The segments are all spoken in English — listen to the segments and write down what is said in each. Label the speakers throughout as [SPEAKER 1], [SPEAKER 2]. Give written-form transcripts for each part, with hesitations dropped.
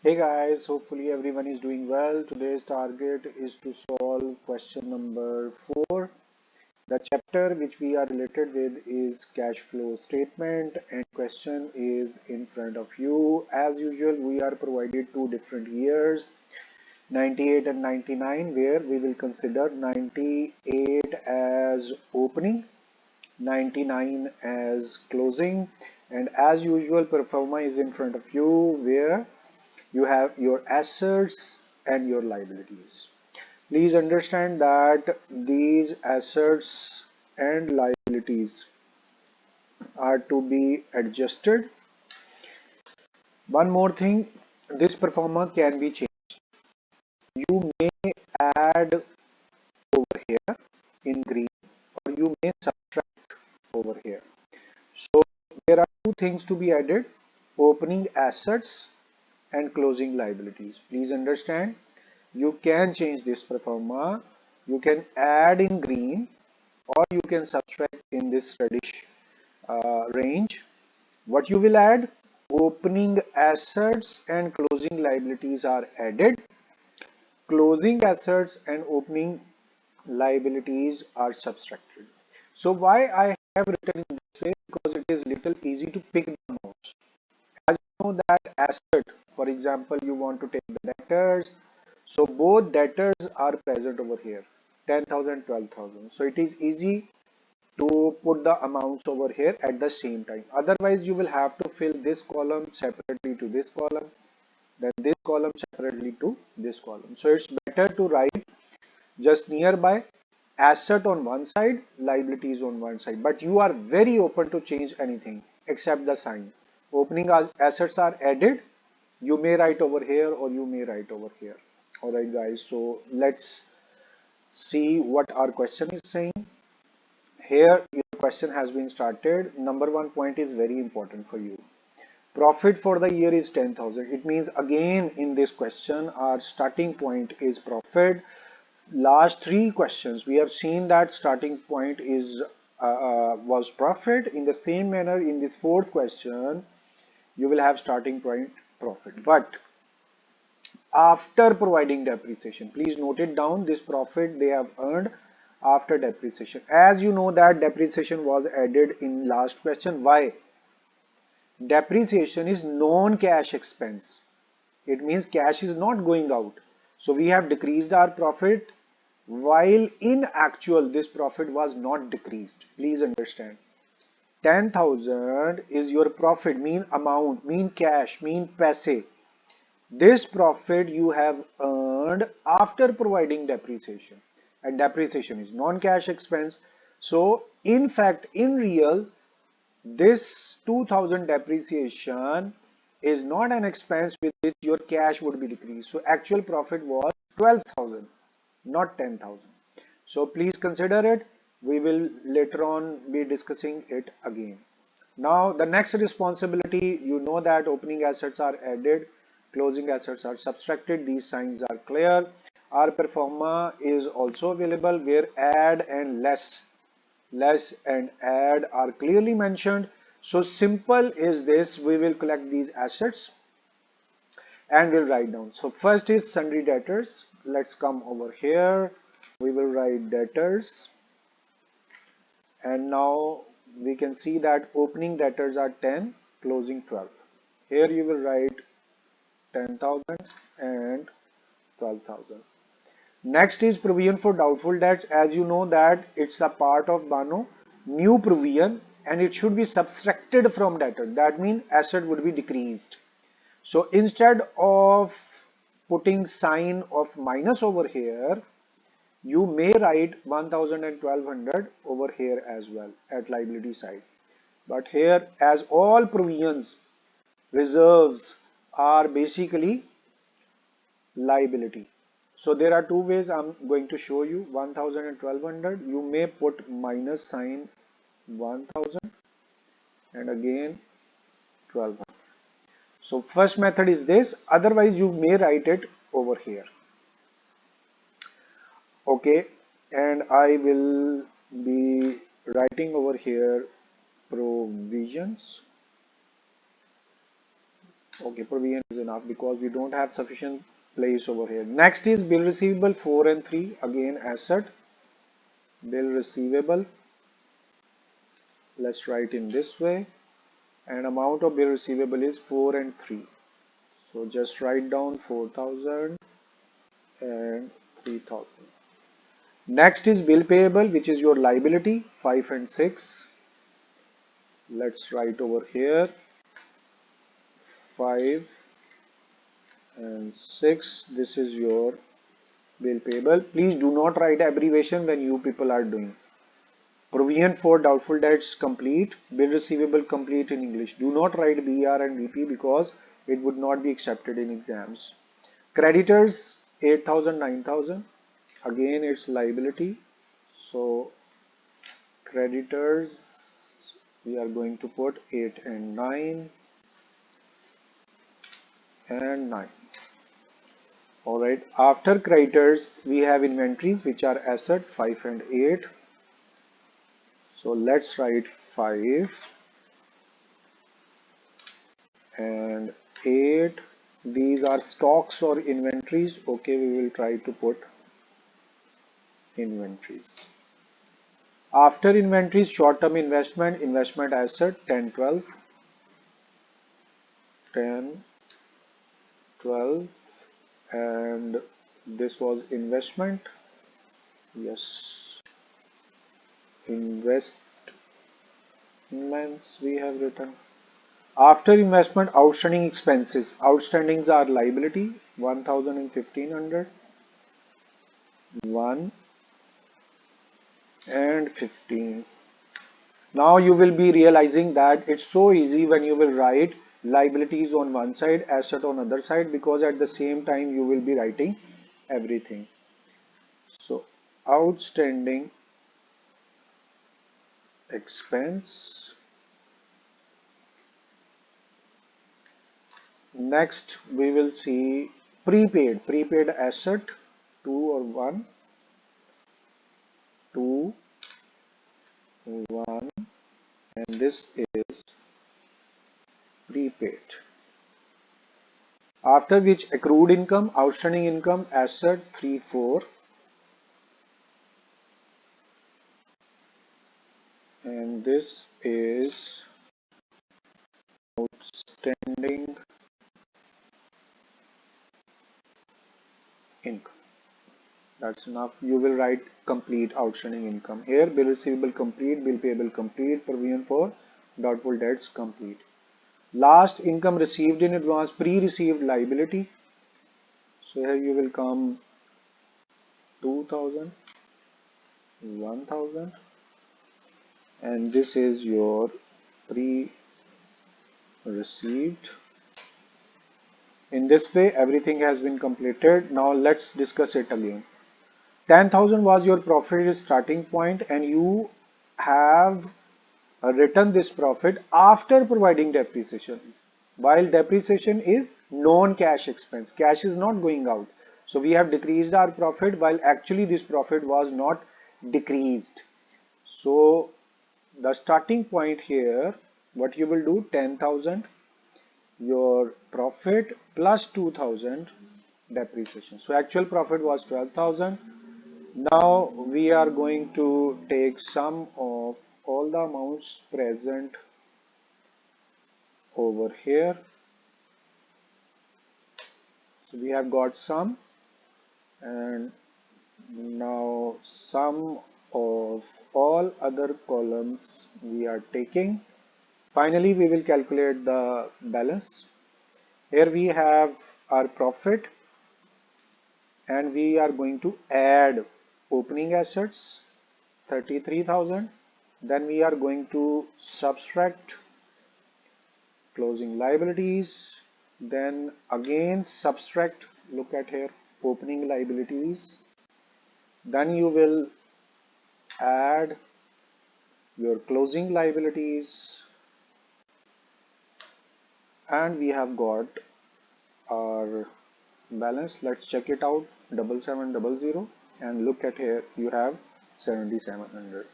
[SPEAKER 1] Hey guys, hopefully everyone is doing well. Today's target is to solve question number 4. The chapter which we are related with is cash flow statement and question is in front of you. As usual, we are provided two different years, 98 and 99, where we will consider 98 as opening, 99 as closing, and as usual, performa is in front of you where you have your assets and your liabilities. Please understand that these assets and liabilities are to be adjusted. One more thing, this performer can be changed. You may add over here in green or you may subtract over here. So there are two things to be added, opening assets and closing liabilities. Please understand, you can change this pro forma. You can add in green or you can subtract in this reddish range. What you will add? Opening assets and closing liabilities are added. Closing assets and opening liabilities are subtracted. So why I have written in this way? Because it is little easy to pick the amounts. As you know that asset, for example, you want to take the debtors. So both debtors are present over here, 10,000, 12,000. So it is easy to put the amounts over here at the same time. Otherwise, you will have to fill this column separately to this column, then this column separately to this column. So it's better to write just nearby asset on one side, liabilities on one side. But you are very open to change anything except the sign. Opening assets are added. You may write over here or you may write over here. Alright guys, so let's see what our question is saying. Here your question has been started. Number one point is very important for you. Profit for the year is 10,000. It means again in this question our starting point is profit. Last three questions we have seen that starting point is was profit. In the same manner in this fourth question you will have starting point profit. But after providing depreciation, please note it down, this profit they have earned after depreciation. As you know that depreciation was added in last question. Why? Depreciation is non-cash expense. It means cash is not going out. So we have decreased our profit while in actual this profit was not decreased. Please understand. 10,000 is your profit, mean amount, mean cash, mean paise. This profit you have earned after providing depreciation, and depreciation is non-cash expense. So in fact, in real, this 2000 depreciation is not an expense with which your cash would be decreased. So actual profit was 12,000, not 10,000. So please consider it. We will later on be discussing it again. Now the next responsibility, you know that opening assets are added, closing assets are subtracted. These signs are clear. Our performa is also available where add and less and add are clearly mentioned. So simple is this, we will collect these assets and we'll write down. So first is sundry debtors. Let's come over here. We will write debtors. And now we can see that opening debtors are 10, closing 12. Here you will write 10,000 and 12,000. Next is provision for doubtful debts. As you know that it's a part of Bano, new provision, and it should be subtracted from debtor. That means asset would be decreased. So instead of putting sign of minus over here, you may write 1000 and 1200 over here as well at liability side. But here, as all provisions, reserves are basically liability. So there are two ways I'm going to show you, 1000 and 1200. You may put minus sign 1000 and again 1200. So first method is this, otherwise you may write it over here. Okay, and I will be writing over here provisions Okay, provision is enough because we don't have sufficient place over here. Next is bill receivable 4 and 3. Again, asset, bill receivable. Let's write in this way. And amount of bill receivable is 4 and 3. So just write down 4,000 and 3,000. Next is bill payable, which is your liability, 5 and 6. Let's write over here 5 and 6. This is your bill payable. Please do not write abbreviation when you people are doing. Provision for doubtful debts complete, bill receivable complete in English. Do not write BR and BP because it would not be accepted in exams. Creditors 8,000, 9,000. Again, it's liability. So creditors, we are going to put 8 and 9 and 9. Alright, after creditors, we have inventories which are asset 5 and 8. So let's write 5 and 8. These are stocks or inventories. Okay, we will try to put inventories. After inventories, short-term investment, investment asset 10, 12. 10, 12, and this was investment. Yes, investments we have written. After investment, outstanding expenses. Outstandings are liability 1,000 and 1,500. 1 and 15. Now you will be realizing that it's so easy when you will write liabilities on one side, asset on other side, because at the same time you will be writing everything. So outstanding expense. Next we will see prepaid asset 2 or 1, 2, 1, and this is prepaid. After which accrued income, outstanding income, asset 3, 4, and this is outstanding income. That's enough. You will write complete outstanding income. Here bill receivable complete, bill payable complete, provision for doubtful debts complete. Last, income received in advance, pre-received liability. So here you will come 2,000, 1,000, and this is your pre-received. In this way, everything has been completed. Now let's discuss it again. 10,000 was your profit starting point, and you have written this profit after providing depreciation. While depreciation is non-cash expense, cash is not going out. So we have decreased our profit while actually this profit was not decreased. So the starting point here, what you will do, 10,000 your profit plus 2,000 depreciation. So actual profit was 12,000. Now we are going to take sum of all the amounts present over here. So we have got sum, and now sum of all other columns we are taking. Finally, we will calculate the balance. Here we have our profit, and we are going to add opening assets 33,000. Then we are going to subtract closing liabilities, then again subtract, look at here, opening liabilities, then you will add your closing liabilities, and we have got our balance. Let's check it out, 7700, and look at here, you have 7,700.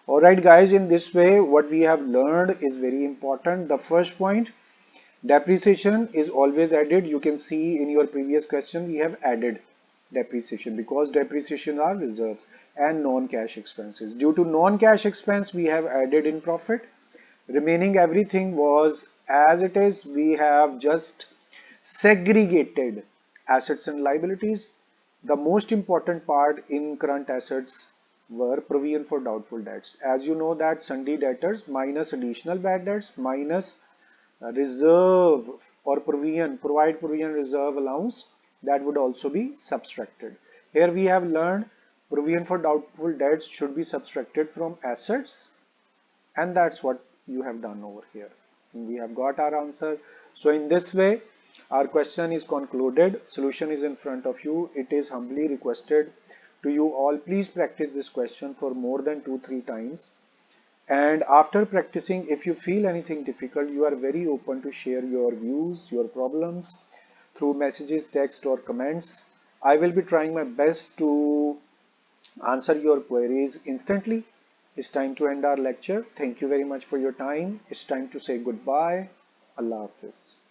[SPEAKER 1] Alright guys, in this way what we have learned is very important. The first point, Depreciation is always added. You can see in your previous question we have added depreciation because depreciation are reserves and non-cash expenses. Due to non-cash expense we have added in profit. Remaining everything was as it is. We have just segregated assets and liabilities. The most important part in current assets were provision for doubtful debts. As you know that Sundry debtors minus additional bad debts minus reserve or provision, provide provision reserve allowance, that would also be subtracted. Here we have learned provision for doubtful debts should be subtracted from assets, and that's what you have done over here. We have got our answer. So in this way our question is concluded. Solution is in front of you. It is humbly requested to you all, please practice this question for more than 2-3 times. And after practicing, if you feel anything difficult, you are very open to share your views, your problems through messages, text or comments. I will be trying my best to answer your queries instantly. It's time to end our lecture. Thank you very much for your time. It's time to say goodbye. Allah Hafiz.